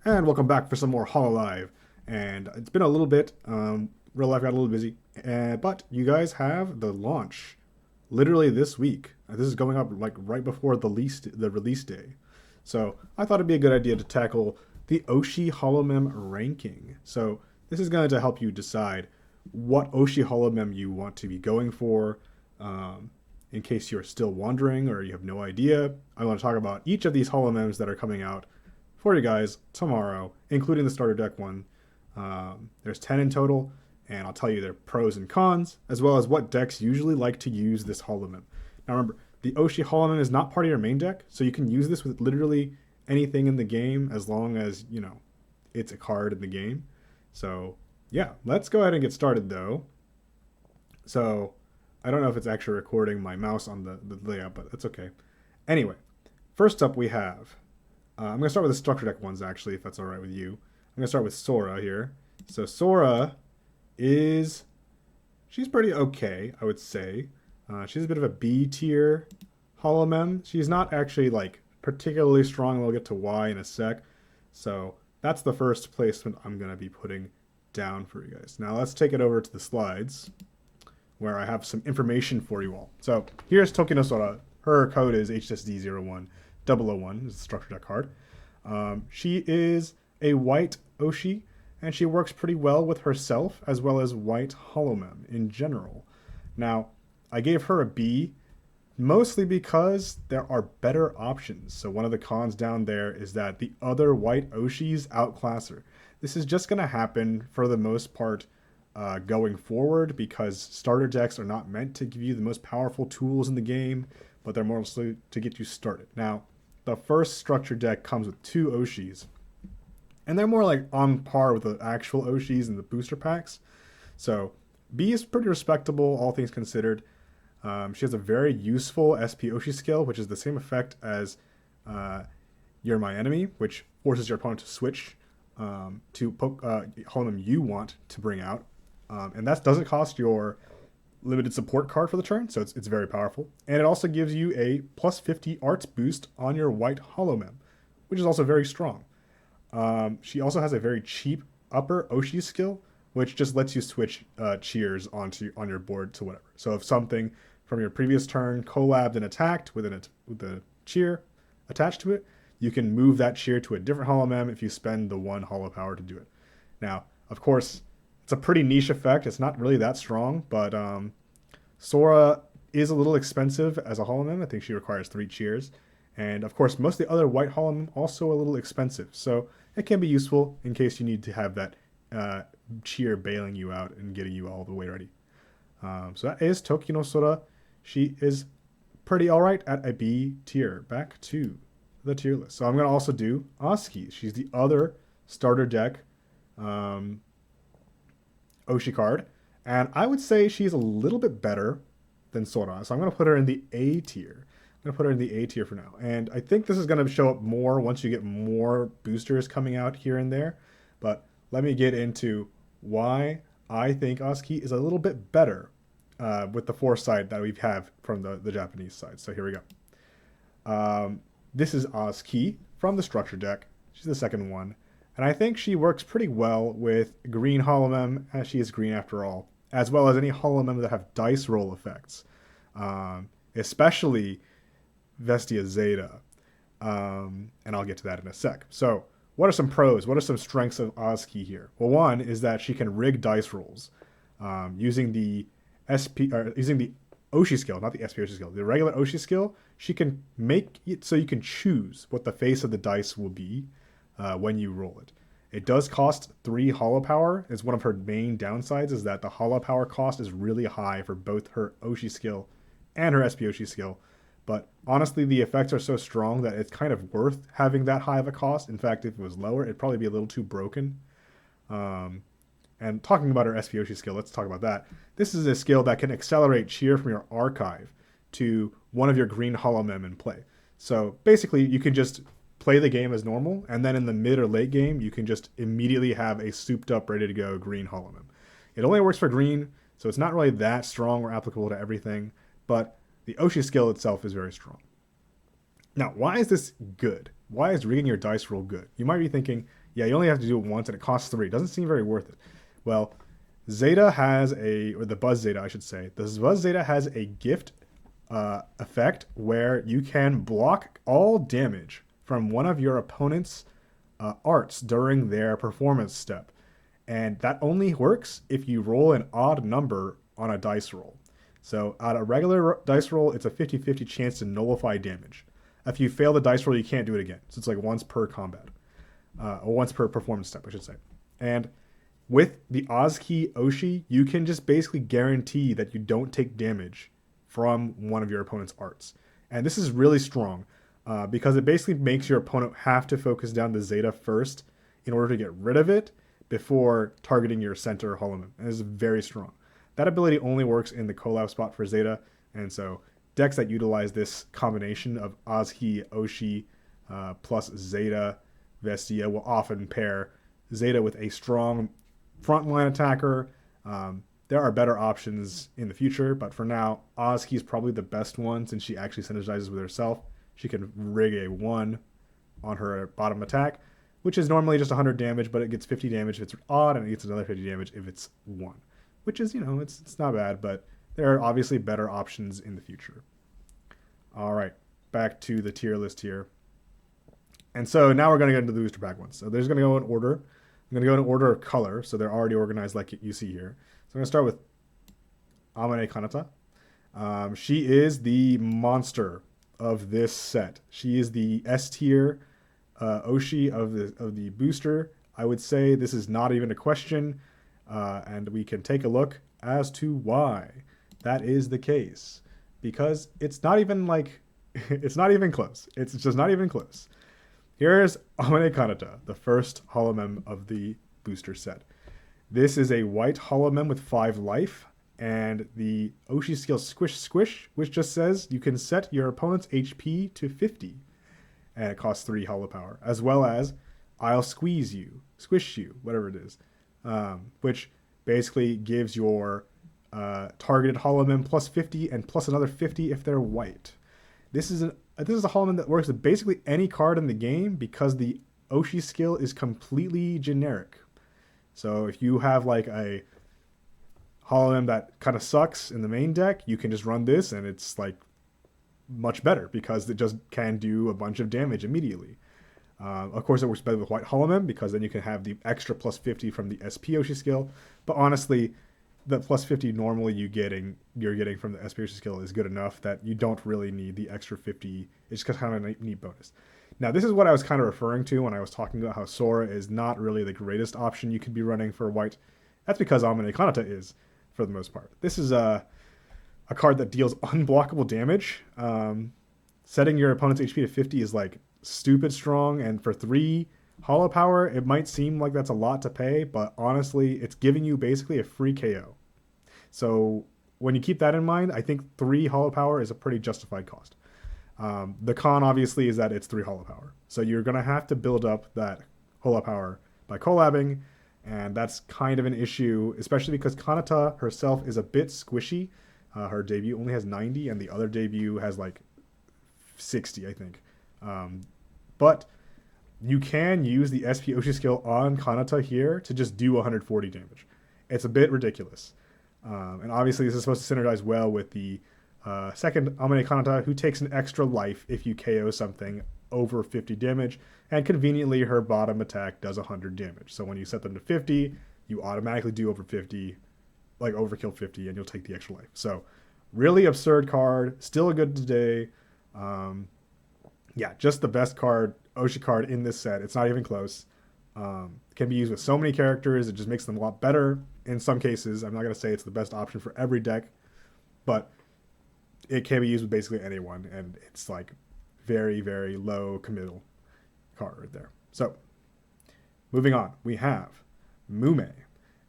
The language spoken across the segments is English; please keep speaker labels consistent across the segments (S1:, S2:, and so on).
S1: And welcome back for some more hololive. And it's been a little bit, real life got a little busy, but you guys have the launch literally this week. This is going up like right before the release day. So I thought it'd be a good idea to tackle the Oshi holomem ranking. So this is going to help you decide what Oshi holomem you want to be going for. In case you're still wondering or you have no idea, I want to talk about each of these holomems that are coming out for you guys tomorrow, including the starter deck one. There's 10 in total, and I'll tell you their pros and cons, as well as what decks usually like to use this holomem. Now remember, the Oshi holomem is not part of your main deck, so you can use this with literally anything in the game as long as, you know, it's a card in the game. So yeah, let's go ahead and get started though. So I don't know if it's actually recording my mouse on the layout, but that's okay. Anyway, first up we have I'm going to start with the structure deck ones, actually, if that's all right with you. I'm going to start with Sora here. So Sora she's pretty okay, I would say. She's a bit of a B tier holomem. She's not actually, like, particularly strong. We'll get to why in a sec. So that's the first placement I'm going to be putting down for you guys. Now let's take it over to the slides, where I have some information for you all. So here's Tokino Sora. Her code is HSD01. 001 is the structure deck card. She is a white Oshi, and she works pretty well with herself as well as white holomem in general. Now, I gave her a B mostly because there are better options. So one of the cons down there is that the other white Oshis outclass her. This is just going to happen for the most part going forward, because starter decks are not meant to give you the most powerful tools in the game, but they're mostly to get you started. Now, the first structure deck comes with 2 Oshis, and they're more like on par with the actual Oshis in the booster packs. So B is pretty respectable, all things considered. She has a very useful SP Oshi skill, which is the same effect as You're My Enemy, which forces your opponent to switch to holomem you want to bring out. And that doesn't cost your limited support card for the turn, so it's very powerful. And it also gives you a plus 50 arts boost on your white holomem, which is also very strong. She also has a very cheap upper Oshi skill, which just lets you switch cheers on your board to whatever. So if something from your previous turn collabed and attacked with a cheer attached to it, you can move that cheer to a different holomem if you spend the 1 holo power to do it. Now, of course, it's a pretty niche effect. It's not really that strong, but Sora is a little expensive as a holomem. I think she requires 3 cheers. And of course, most of the other white holomem also a little expensive. So it can be useful in case you need to have that cheer bailing you out and getting you all the way ready. So that is Tokino Sora. She is pretty alright at a B tier. Back to the tier list. So I'm going to also do Oski. She's the other starter deck Oshi card, and I would say she's a little bit better than Sora, so I'm going to put her in the A tier. I'm going to put her in the A tier for now, and I think this is going to show up more once you get more boosters coming out here and there, but let me get into why I think Oski is a little bit better with the foresight that we have from the Japanese side. So here we go. This is Oski from the structure deck. She's the second one. And I think she works pretty well with green holomem, as she is green after all, as well as any holomem that have dice roll effects, especially Vestia Zeta. And I'll get to that in a sec. So what are some pros? What are some strengths of Oski here? Well, one is that she can rig dice rolls using the Oshi skill, not the SP Oshi skill. The regular Oshi skill, she can make it so you can choose what the face of the dice will be when you roll it. It does cost 3 holo power. Is one of her main downsides, is that the holo power cost is really high for both her Oshi skill and her SP Oshi skill. But honestly, the effects are so strong that it's kind of worth having that high of a cost. In fact, if it was lower, it'd probably be a little too broken. And talking about her SP Oshi skill, let's talk about that. This is a skill that can accelerate cheer from your archive to one of your green holomem in play. So basically, you can just play the game as normal, and then in the mid or late game, you can just immediately have a souped up, ready to go green holomem. It only works for green, so it's not really that strong or applicable to everything, but the Oshi skill itself is very strong. Now, why is this good? Why is rigging your dice roll good? You might be thinking, Yeah, you only have to do it once, and it costs 3. Doesn't seem very worth it. Well, Zeta has or the Buzz Zeta, I should say. The Buzz Zeta has a gift effect where you can block all damage from one of your opponent's arts during their performance step. And that only works if you roll an odd number on a dice roll. So on a regular dice roll, it's a 50-50 chance to nullify damage. If you fail the dice roll, you can't do it again. So it's like once per combat. Or once per performance step, I should say. And with the HoloOCG Oshi, you can just basically guarantee that you don't take damage from one of your opponent's arts. And this is really strong because it basically makes your opponent have to focus down the Zeta first in order to get rid of it before targeting your center holomem. And it's very strong. That ability only works in the collab spot for Zeta, and so decks that utilize this combination of HoloOCG Oshi plus Zeta Vestia will often pair Zeta with a strong frontline attacker. There are better options in the future, but for now, HoloOCG is probably the best one since she actually synergizes with herself. She can rig a 1 on her bottom attack, which is normally just 100 damage, but it gets 50 damage if it's odd, and it gets another 50 damage if it's 1. Which is, it's not bad, but there are obviously better options in the future. All right, back to the tier list here. And so now we're going to get into the booster pack ones. So there's going to go in order. I'm going to go in order of color, so they're already organized like you see here. So I'm going to start with Amane Kanata. She is the monster of this set. She is the S tier Oshi of the booster. I would say this is not even a question, and we can take a look as to why that is the case. Because it's not even like, it's not even close. It's just not even close. Here's Amane Kanata, the first holomem of the booster set. This is a white holomem with 5 life, and the Oshi skill Squish Squish, which just says you can set your opponent's HP to 50, and it costs 3 holo power, as well as I'll squeeze you, squish you, whatever it is, which basically gives your targeted holomem plus 50 and plus another 50 if they're white. This is a holomem that works with basically any card in the game because the Oshi skill is completely generic. So if you have like a holomem that kind of sucks in the main deck, you can just run this and it's like much better because it just can do a bunch of damage immediately. Of course, it works better with white holomem because then you can have the extra plus 50 from the SP Oshi skill. But honestly, the plus 50 normally you're getting from the SP Oshi skill is good enough that you don't really need the extra 50. It's just kind of a neat bonus. Now, this is what I was kind of referring to when I was talking about how Sora is not really the greatest option you could be running for white. That's because Amane Kanata is, for the most part. This is a card that deals unblockable damage. Setting your opponent's HP to 50 is like stupid strong, and for 3 holo power, it might seem like that's a lot to pay, but honestly, it's giving you basically a free KO. So when you keep that in mind, I think 3 holo power is a pretty justified cost. The con, obviously, is that it's 3 holo power. So you're going to have to build up that holo power by collabing, and that's kind of an issue, especially because Kanata herself is a bit squishy. Her debut only has 90, and the other debut has like 60, I think. But you can use the SP Oshi skill on Kanata here to just do 140 damage. It's a bit ridiculous. And obviously this is supposed to synergize well with the second Amane Kanata, who takes an extra life if you KO something over 50 damage. And conveniently, her bottom attack does 100 damage. So when you set them to 50, you automatically do over 50, like overkill 50, and you'll take the extra life. So really absurd card, still a good today. Yeah, just the best card, Oshi card in this set. It's not even close. Can be used with so many characters. It just makes them a lot better in some cases. I'm not going to say it's the best option for every deck, but it can be used with basically anyone, and it's like very, very low committal card right there. So, moving on, we have Mume.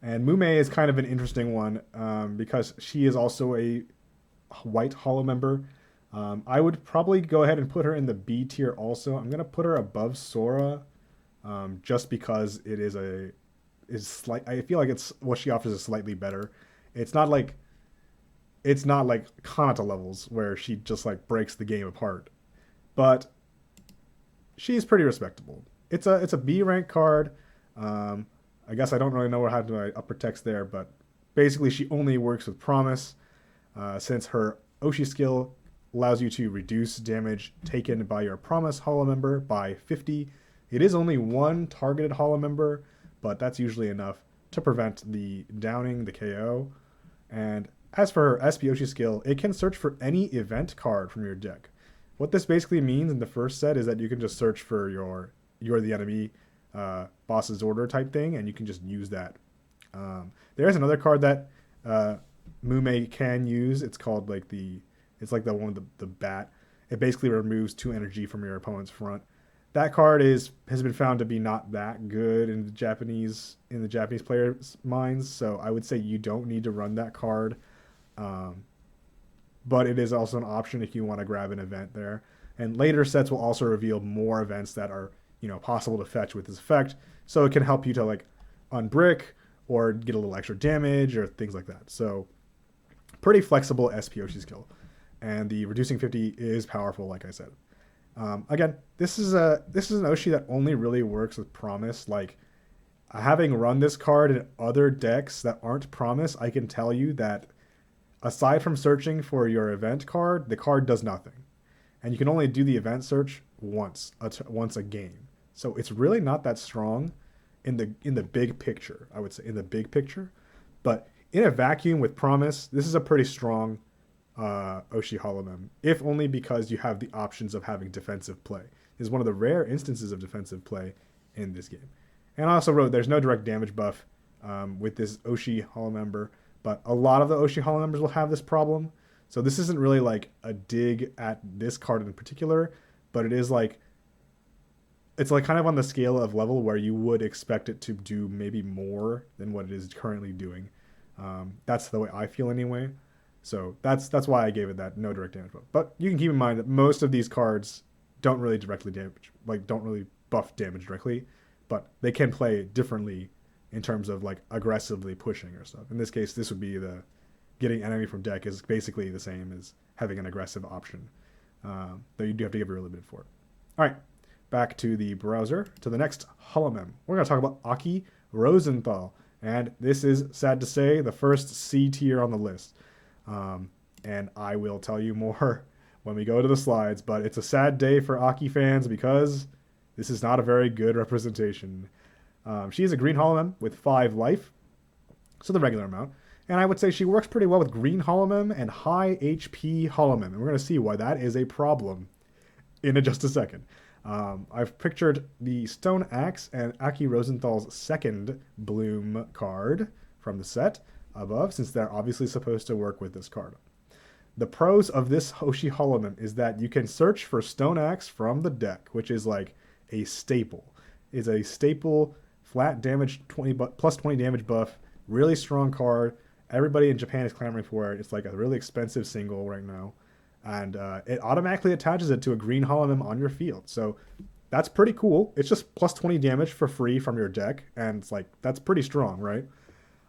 S1: And Mume is kind of an interesting one because she is also a white holo member. I would probably go ahead and put her in the B tier also. I'm going to put her above Sora just because it is slight. I feel like it's what she offers is slightly better. It's not like Kanata levels where she just like breaks the game apart, but she's pretty respectable. it's a B rank card. Um, I guess I don't really know how to upper text there, but basically she only works with promise, since her Oshi skill allows you to reduce damage taken by your promise holo member by 50. It is only one targeted holo member, but that's usually enough to prevent the downing, the KO. And as for her SP Oshi skill, it can search for any event card from your deck. What this basically means in the first set is that you can just search for you're the enemy, boss's order type thing, and you can just use that. There's another card that Mume can use. It's called it's like the one with the bat. It basically removes 2 energy from your opponent's front. That card has been found to be not that good in the Japanese players' minds. So I would say you don't need to run that card. But it is also an option if you want to grab an event there. And later sets will also reveal more events that are possible to fetch with this effect. So it can help you to like unbrick or get a little extra damage or things like that. So pretty flexible SP Oshi skill. And the reducing 50 is powerful, like I said. Again, this is an Oshi that only really works with promise. Like, having run this card in other decks that aren't promise, I can tell you that aside from searching for your event card, the card does nothing. And you can only do the event search once a game. So it's really not that strong in the big picture, I would say, in the big picture. But in a vacuum with promise, this is a pretty strong Oshi holomem, if only because you have the options of having defensive play. It is one of the rare instances of defensive play in this game. And I also wrote there's no direct damage buff with this Oshi holomember, but a lot of the Oshi holomembers will have this problem. So this isn't really like a dig at this card in particular, but it's like kind of on the scale of level where you would expect it to do maybe more than what it is currently doing. That's the way I feel anyway. So that's why I gave it that no direct damage buff. But you can keep in mind that most of these cards don't really don't really buff damage directly, but they can play differently in terms of like aggressively pushing or stuff. In this case, this would be the getting enemy from deck is basically the same as having an aggressive option, though you do have to give a little bit for it. All right, back to the browser, to the next holomem. We're going to talk about Aki Rosenthal, and this is, sad to say, the first C tier on the list. And I will tell you more when we go to the slides, but it's a sad day for Aki fans because this is not a very good representation. She is a green holomem with 5 life, so the regular amount. And I would say she works pretty well with green holomem and high HP holomem. And we're going to see why that is a problem in just a second. I've pictured the Stone Axe and Aki Rosenthal's second bloom card from the set above, since they're obviously supposed to work with this card. The pros of this Oshi holomem is that you can search for Stone Axe from the deck, which is like a staple. It's a staple flat damage plus 20 damage buff, really strong card. Everybody in Japan is clamoring for it. It's like a really expensive single right now. And it automatically attaches it to a green holomem on your field. So that's pretty cool. It's just plus 20 damage for free from your deck. And it's like, that's pretty strong, right?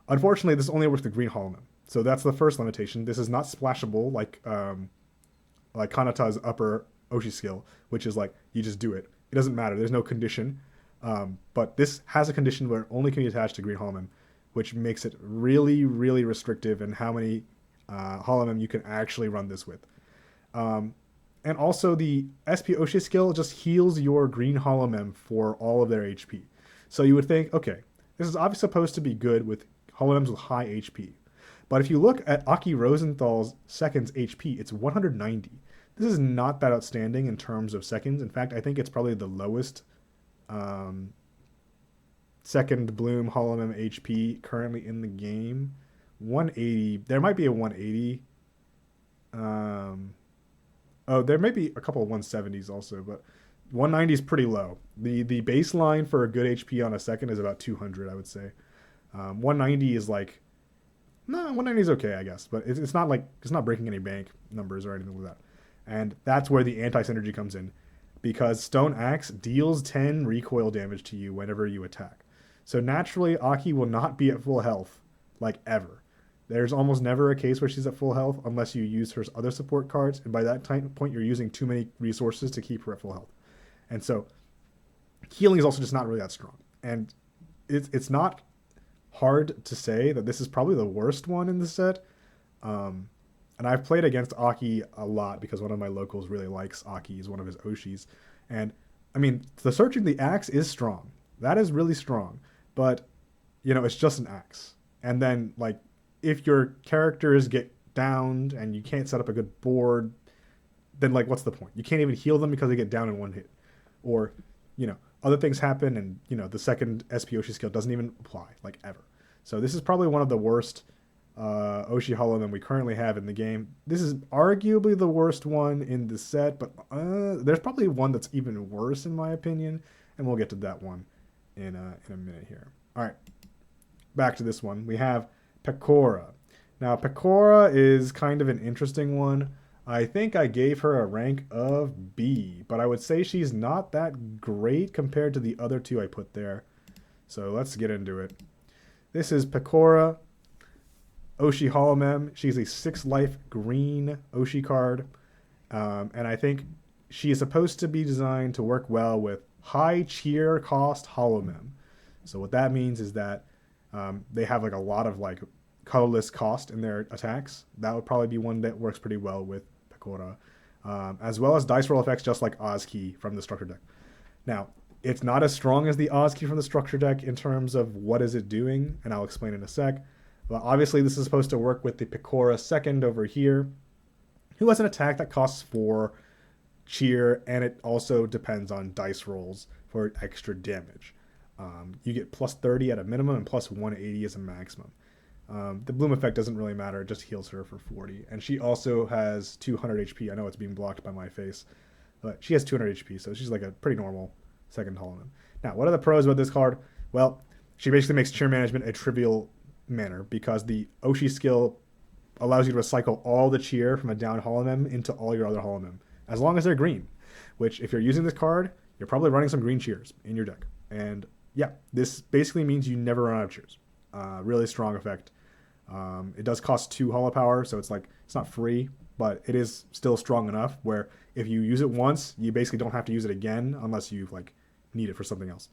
S1: Unfortunately, this only works with green holomem. So that's the first limitation. This is not splashable like Kanata's upper Oshi skill, which is like, you just do it. It doesn't matter. There's no condition. But this has a condition where it only can be attached to green holomem, which makes it really, really restrictive in how many holomem you can actually run this with. And also the SP Oshi skill just heals your green holomem for all of their HP. So you would think, okay, this is obviously supposed to be good with holomems with high HP. But if you look at Aki Rosenthal's second's HP, it's 190. This is not that outstanding in terms of seconds. In fact, I think it's probably the lowest second bloom holomem HP currently in the game. 180. There might be a 180. There may be a couple of 170s also, but 190 is pretty low. The baseline for a good HP on a second is about 200, I would say. 190 is like, no, 190 is okay, I guess, but it's not breaking any bank numbers or anything like that. And that's where the anti-synergy comes in, because Stone Axe deals 10 recoil damage to you whenever you attack. So naturally, Aki will not be at full health, like ever. There's almost never a case where she's at full health unless you use her other support cards, and by that point you're using too many resources to keep her at full health. And so healing is also just not really that strong. And it's not hard to say that this is probably the worst one in the set. And I've played against Aki a lot because one of my locals really likes Aki. He's one of his Oshis. And I mean, the Searching the Axe is strong. That is really strong. But, you know, it's just an axe. And then, like, if your characters get downed and you can't set up a good board, then, like, what's the point? You can't even heal them because they get down in one hit. Or, you know, other things happen and, you know, the second SP Oshi skill doesn't even apply, like, ever. So this is probably one of the worst Oshi holomem we currently have in the game. This is arguably the worst one in the set, but there's probably one that's even worse in my opinion, and we'll get to that one in a minute here. All right, back to this one. We have Pakora. Now, Pakora is kind of an interesting one. I think I gave her a rank of B, but I would say she's not that great compared to the other two I put there. So let's get into it. This is Pakora, Oshi holomem. She's a 6-life green Oshi card. And I think she is supposed to be designed to work well with high cheer cost holomem. So what that means is that they have like a lot of like colorless cost in their attacks. That would probably be one that works pretty well with Pakora. As well as dice roll effects just like HoloOCG from the structure deck. Now, it's not as strong as the HoloOCG from the structure deck in terms of what is it doing, and I'll explain in a sec. But obviously this is supposed to work with the Pakora second over here, who has an attack that costs 4 cheer, and it also depends on dice rolls for extra damage. You get plus 30 at a minimum and plus 180 as a maximum. The bloom effect doesn't really matter, it just heals her for 40. And she also has 200 HP. I know it's being blocked by my face, but she has 200 HP, so she's like a pretty normal second holomem. Now, what are the pros about this card? Well, she basically makes cheer management a trivial manner because the Oshi skill allows you to recycle all the cheer from a down holomem into all your other holomem, as long as they're green, which if you're using this card, you're probably running some green cheers in your deck. And yeah, this basically means you never run out of cheers. Really strong effect. It does cost 2 holo power, so it's like, it's not free, but it is still strong enough where if you use it once, you basically don't have to use it again unless you like need it for something else.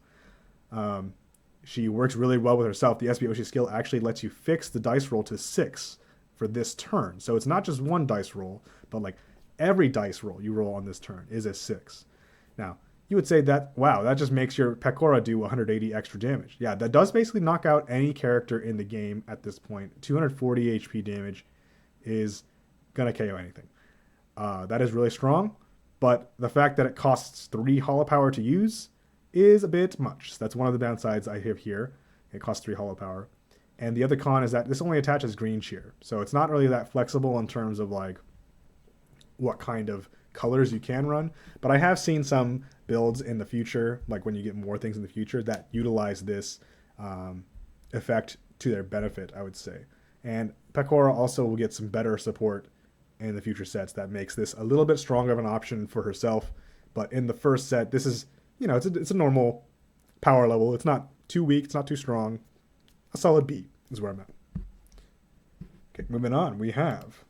S1: She works really well with herself. The SP Oshi skill actually lets you fix the dice roll to 6 for this turn. So it's not just one dice roll, but like every dice roll you roll on this turn is a 6. Now, you would say that, wow, that just makes your Pakora do 180 extra damage. Yeah, that does basically knock out any character in the game at this point. 240 HP damage is going to KO anything. That is really strong, but the fact that it costs 3 holo power to use is a bit much. So that's one of the downsides I have here. It costs 3 holo power. And the other con is that this only attaches green cheer. So it's not really that flexible in terms of like what kind of colors you can run. But I have seen some builds in the future, like when you get more things in the future, that utilize this effect to their benefit, I would say. And Pakora also will get some better support in the future sets that makes this a little bit stronger of an option for herself. But in the first set, this is, you know, it's a normal power level. It's not too weak. It's not too strong. A solid B is where I'm at. Okay, moving on. We have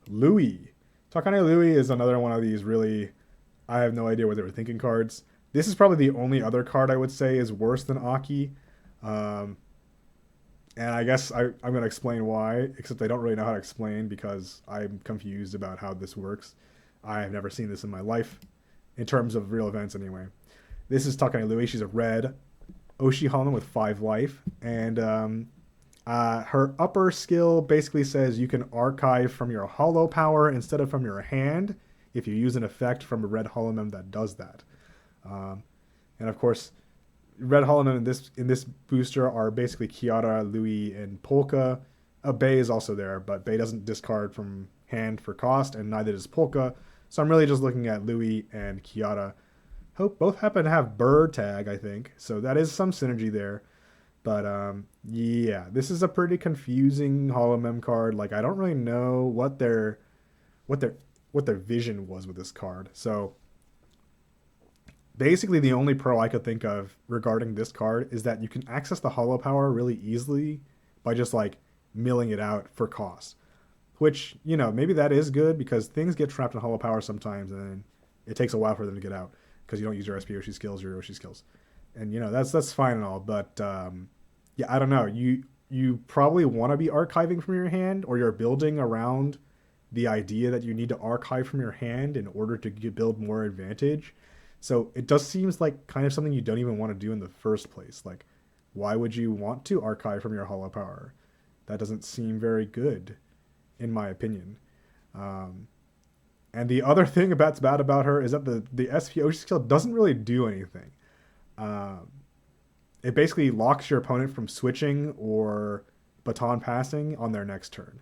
S1: Louie. Takane Louie is another one of these really, I have no idea what they were thinking cards. This is probably the only other card I would say is worse than Aki. And I guess I'm going to explain why, except I don't really know how to explain because I'm confused about how this works. I have never seen this in my life, in terms of real events anyway. This is Takane Louie. She's a red Oshi holomem with 5 life. And her upper skill basically says you can archive from your holo power instead of from your hand if you use an effect from a red holomem that does that. And of course, red holomem in this booster are basically Kiara, Louie, and Polka. Bay is also there, but Bay doesn't discard from hand for cost, and neither does Polka. So I'm really just looking at Louie and Kiara. Both happen to have bird tag, I think. So that is some synergy there. But yeah, this is a pretty confusing holomem card. Like I don't really know what their vision was with this card. So basically the only pro I could think of regarding this card is that you can access the holo power really easily by just like milling it out for cost. Which, you know, maybe that is good because things get trapped in holo power sometimes and it takes a while for them to get out. because you don't use your SP Oshi skills or your Oshi skills. And, that's fine and all. But, yeah, I don't know. You probably want to be archiving from your hand, or you're building around the idea that you need to archive from your hand in order to build more advantage. So it just seems like kind of something you don't even want to do in the first place. Like, why would you want to archive from your holo power? That doesn't seem very good, in my opinion. And the other thing that's bad about her is that the SP Oshi skill doesn't really do anything. It basically locks your opponent from switching or baton passing on their next turn,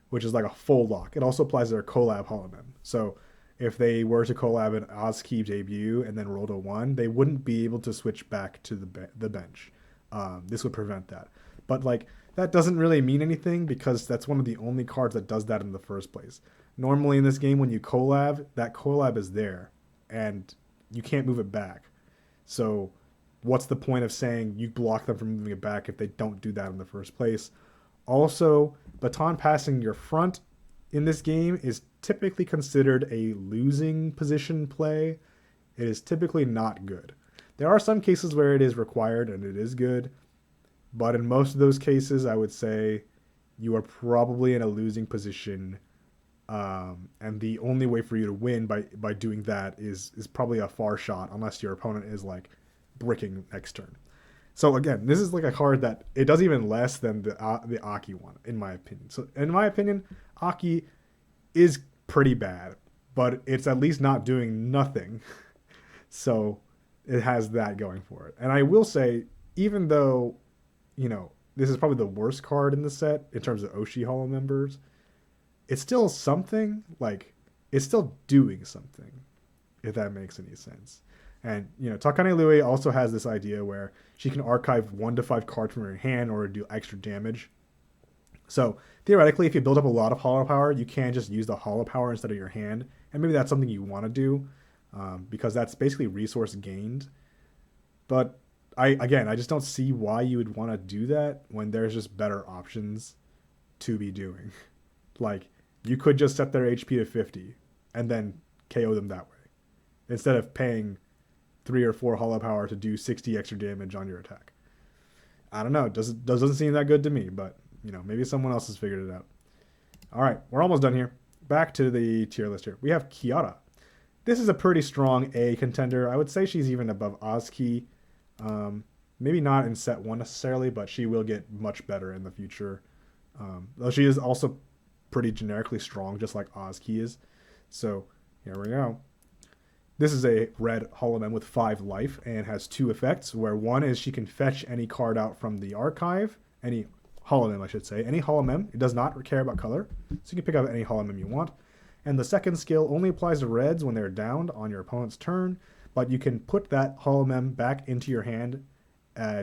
S1: which is like a full lock. It also applies to their collab holomem. So if they were to collab an HoloOCG debut and then rolled a 1, they wouldn't be able to switch back to the bench. This would prevent that. But like, that doesn't really mean anything because that's one of the only cards that does that in the first place. Normally in this game, when you collab, that collab is there and you can't move it back. So what's the point of saying you block them from moving it back if they don't do that in the first place? Also, baton passing your front in this game is typically considered a losing position play. It is typically not good. There are some cases where it is required and it is good, but in most of those cases, I would say you are probably in a losing position, and the only way for you to win by doing that is probably a far shot, unless your opponent is like bricking next turn. So again, this is like a card that it does even less than the Aki one, in my opinion. So in my opinion, Aki is pretty bad, but it's at least not doing nothing. So it has that going for it. And I will say, even though, this is probably the worst card in the set in terms of Oshi Holo members, it's still something. Like, it's still doing something, if that makes any sense. And, Takane Louie also has this idea where she can archive 1 to 5 cards from her hand or do extra damage. So, theoretically, if you build up a lot of holo power, you can just use the holo power instead of your hand. And maybe that's something you want to do, because that's basically resource gained. But, I just don't see why you would want to do that when there's just better options to be doing. Like, you could just set their HP to 50 and then KO them that way, instead of paying 3 or 4 holo power to do 60 extra damage on your attack. I don't know. It doesn't seem that good to me, but, maybe someone else has figured it out. All right, we're almost done here. Back to the tier list here. We have Kiara. This is a pretty strong A contender. I would say she's even above HoloOCG. Maybe not in set 1 necessarily, but she will get much better in the future. Though she is also pretty generically strong, just like HoloOCG is. So here we go. This is a red holomem with 5 life and has 2 effects, where one is she can fetch any card out from the archive, any holomem I should say, any holomem. It does not care about color, so you can pick up any holomem you want. And the second skill only applies to reds when they're downed on your opponent's turn, but you can put that holomem back into your hand,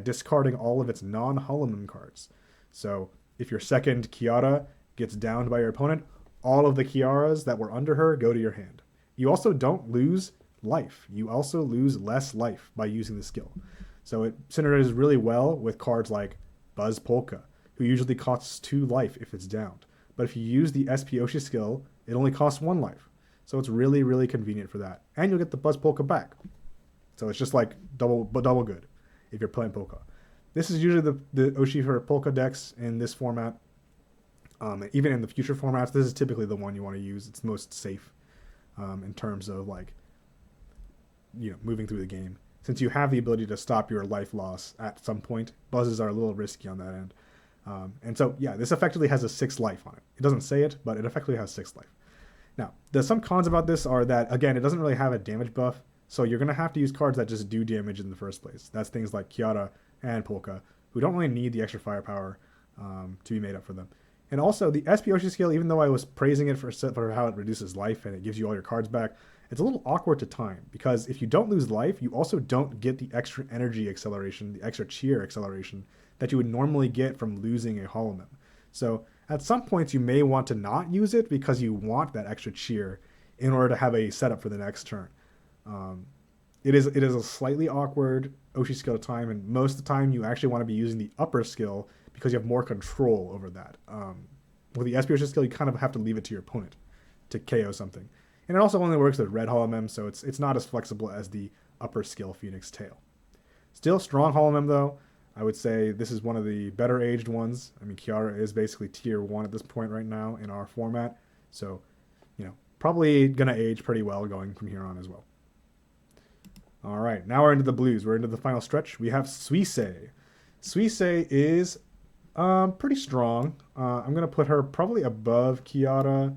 S1: discarding all of its non-holomem cards. So if your second Kiara gets downed by your opponent, all of the Kiaras that were under her go to your hand. You also don't lose life. You also lose less life by using the skill. So it synergizes really well with cards like Buzz Polka, who usually costs 2 life if it's downed. But if you use the SP Oshi skill, it only costs 1 life. So it's really, really convenient for that. And you'll get the Buzz Polka back. So it's just like double good if you're playing Polka. This is usually the Oshi for Polka decks in this format. Even in the future formats, this is typically the one you want to use. It's most safe in terms of like, moving through the game. Since you have the ability to stop your life loss at some point, buzzes are a little risky on that end. And so, yeah, this effectively has a 6 life on it. It doesn't say it, but it effectively has 6 life. Now, there's some cons about this are that, again, it doesn't really have a damage buff, so you're going to have to use cards that just do damage in the first place. That's things like Kiara and Polka, who don't really need the extra firepower to be made up for them. And also, the SP Oshi skill, even though I was praising it for how it reduces life and it gives you all your cards back, it's a little awkward to time, because if you don't lose life, you also don't get the extra energy acceleration, the extra cheer acceleration that you would normally get from losing a holomem. So at some points, you may want to not use it because you want that extra cheer in order to have a setup for the next turn. It is a slightly awkward Oshi skill to time, and most of the time you actually want to be using the upper skill because you have more control over that. With the SP Oshi skill, you kind of have to leave it to your opponent to KO something. And it also only works with red holomem, so it's not as flexible as the upper skill Phoenix Tail. Still strong holomem though. I would say this is one of the better aged ones. I mean, Kiara is basically tier 1 at this point right now in our format. So, probably going to age pretty well going from here on as well. All right, now we're into the blues. We're into the final stretch. We have Suishou. Suishou is pretty strong. I'm going to put her probably above Kiara.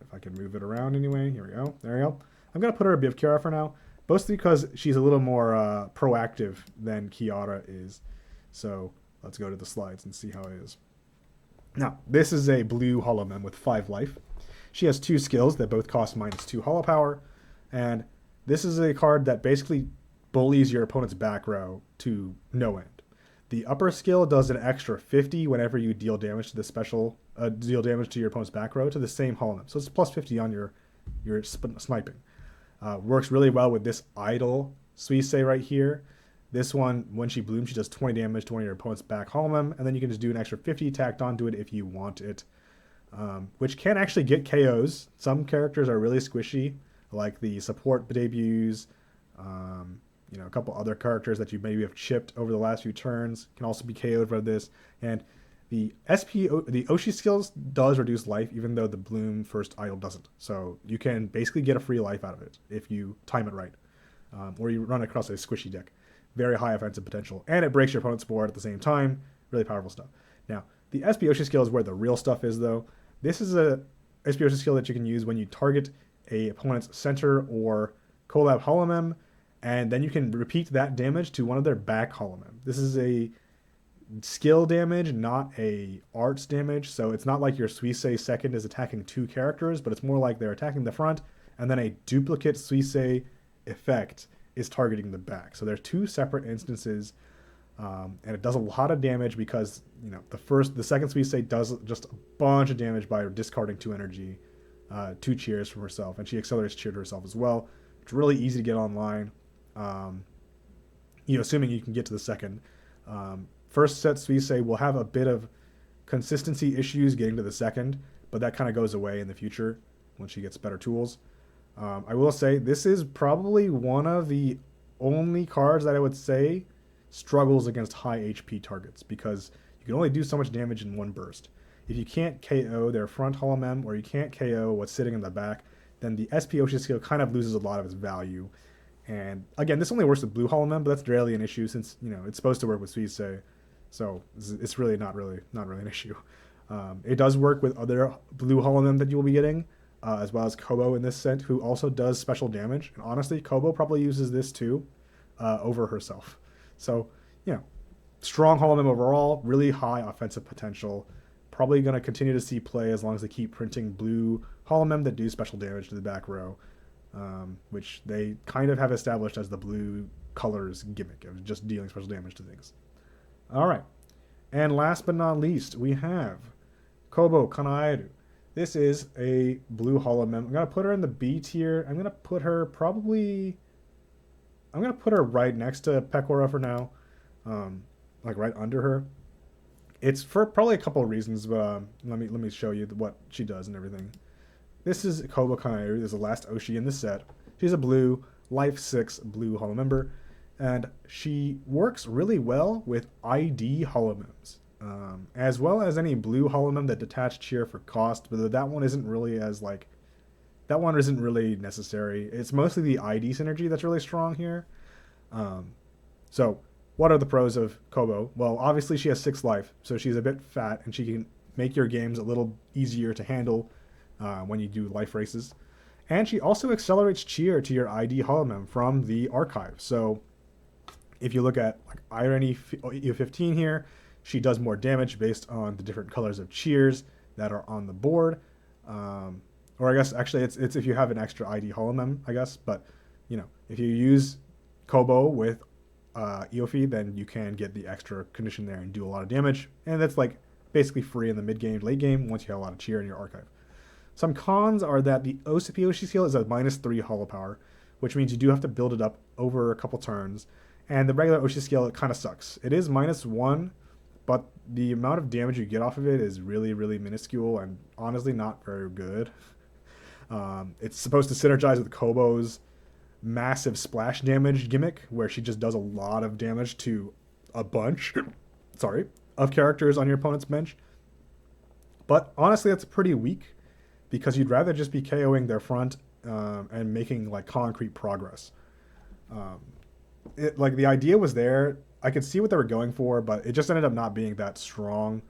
S1: If I can move it around anyway. Here we go. There we go. I'm going to put her above Kiara for now. Mostly because she's a little more proactive than Kiara is. So let's go to the slides and see how it is. Now, this is a blue holomem with 5 life. She has 2 skills that both cost -2 holo power. And this is a card that basically bullies your opponent's back row to no end. The upper skill does an extra 50 whenever you deal damage to the deal damage to your opponent's back row to the same holomem. So it's plus 50 on your sniping. Works really well with this idle Suishou right here. This one, when she blooms, she does 20 damage to one of your opponent's back holomem, and then you can just do an extra 50 tacked onto it if you want it, which can actually get KOs. Some characters are really squishy, like the support debuts. A couple other characters that you maybe have chipped over the last few turns can also be KO'd by this. And the Oshi skills does reduce life, even though the Bloom first idol doesn't. So you can basically get a free life out of it if you time it right, or you run across a squishy deck. Very high offensive potential, and it breaks your opponent's board at the same time. Really powerful stuff. Now, the SP Oshi skill is where the real stuff is, though. This is a SP Oshi skill that you can use when you target a opponent's center or collab holomem, and then you can repeat that damage to one of their back holomem. This is a skill damage, not a arts damage, so it's not like your Suishou second is attacking 2 characters, but it's more like they're attacking the front, and then a duplicate Suishou effect is targeting the back. So there's 2 separate instances, and it does a lot of damage because the second Suishou does just a bunch of damage by discarding 2 energy, 2 cheers from herself, and she accelerates cheer to herself as well. It's really easy to get online, assuming you can get to the second. First set Suishou will have a bit of consistency issues getting to the second, but that kind of goes away in the future when she gets better tools. I will say this is probably one of the only cards that I would say struggles against high HP targets because you can only do so much damage in one burst. If you can't KO their front holomem or you can't KO what's sitting in the back, then the SP Oshi skill kind of loses a lot of its value. And again, this only works with blue holomem, but that's rarely an issue since it's supposed to work with Suishou. So it's really not really an issue. It does work with other blue holomem that you will be getting, as well as Kobo in this set, who also does special damage. And honestly, Kobo probably uses this too over herself. So, strong holomem overall, really high offensive potential. Probably going to continue to see play as long as they keep printing blue holomem that do special damage to the back row, which they kind of have established as the blue colors gimmick of just dealing special damage to things. All right, and last but not least, we have Kobo Kanata. This is a blue holomem. I'm gonna put her in the B tier. I'm gonna put her right next to Pakora for now, like right under her. It's for probably a couple of reasons, but let me show you what she does and everything. This is Kobo Kanata. This is the last Oshi in the set. She's a blue, life 6 blue holomember. And she works really well with ID holomems, as well as any blue holomem that detach cheer for cost, but that one isn't really necessary. It's mostly the ID synergy that's really strong here. So what are the pros of Kobo? Well, obviously she has 6 life, so she's a bit fat, and she can make your games a little easier to handle when you do life races. And she also accelerates cheer to your ID holomem from the archive. So if you look at like Irony EU15 here, she does more damage based on the different colors of cheers that are on the board. Or I guess actually it's if you have an extra ID holomem, I guess. But if you use Kobo with EOF, then you can get the extra condition there and do a lot of damage. And that's like basically free in the mid game, late game once you have a lot of cheer in your archive. Some cons are that the Oshi skill is a -3 holo power, which means you do have to build it up over a couple turns. And the regular Oshi skill, it kind of sucks. It is -1, but the amount of damage you get off of it is really, really minuscule and honestly not very good. It's supposed to synergize with Kobo's massive splash damage gimmick where she just does a lot of damage to a bunch sorry, of characters on your opponent's bench. But honestly, that's pretty weak because you'd rather just be KOing their front and making like concrete progress. Like the idea was there. I could see what they were going for, but it just ended up not being that strong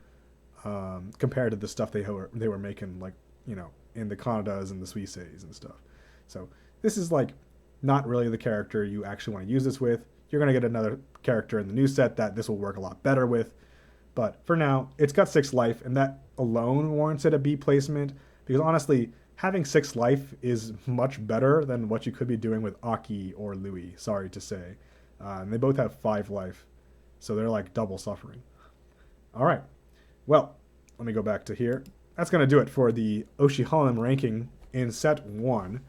S1: compared to the stuff they were making, like, you know, in the Kanadas and the Suisheis and stuff. So this is like not really the character you actually want to use this with. You're going to get another character in the new set that this will work a lot better with. But for now, it's got 6 life, and that alone warrants it a B placement, because honestly, having 6 life is much better than what you could be doing with Aki or Louie, sorry to say. And they both have 5 life, so they're like double suffering. All right, well, let me go back to here. That's going to do it for the Oshi holomem ranking in set 1.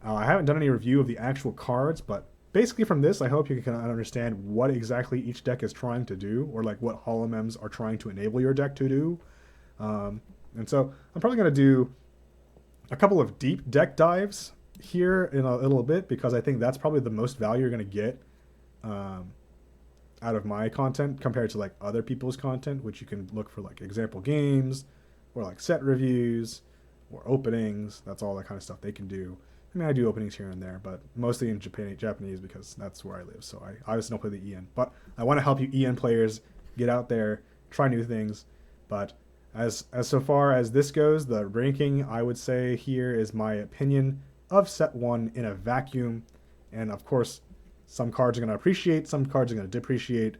S1: I haven't done any review of the actual cards, but basically from this, I hope you can understand what exactly each deck is trying to do, or like what holomems are trying to enable your deck to do. And so I'm probably going to do a couple of deep deck dives here in a little bit, because I think that's probably the most value you're going to get out of my content compared to like other people's content, which you can look for like example games or like set reviews or openings. That's all that kind of stuff they can do. I mean, I do openings here and there, but mostly in Japanese because that's where I live. So I obviously don't play the EN. But I want to help you EN players get out there, try new things. But as so far as this goes, the ranking, I would say here is my opinion of set 1 in a vacuum. And of course, some cards are going to appreciate, some cards are going to depreciate,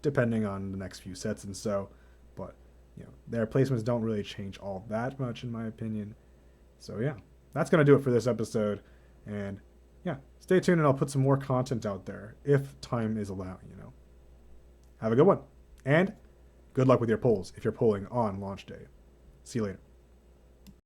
S1: depending on the next few sets and so. But, you know, their placements don't really change all that much in my opinion. So yeah. That's going to do it for this episode. And yeah, stay tuned and I'll put some more content out there if time is allowing, you know. Have a good one. And good luck with your polls if you're polling on launch day. See you later.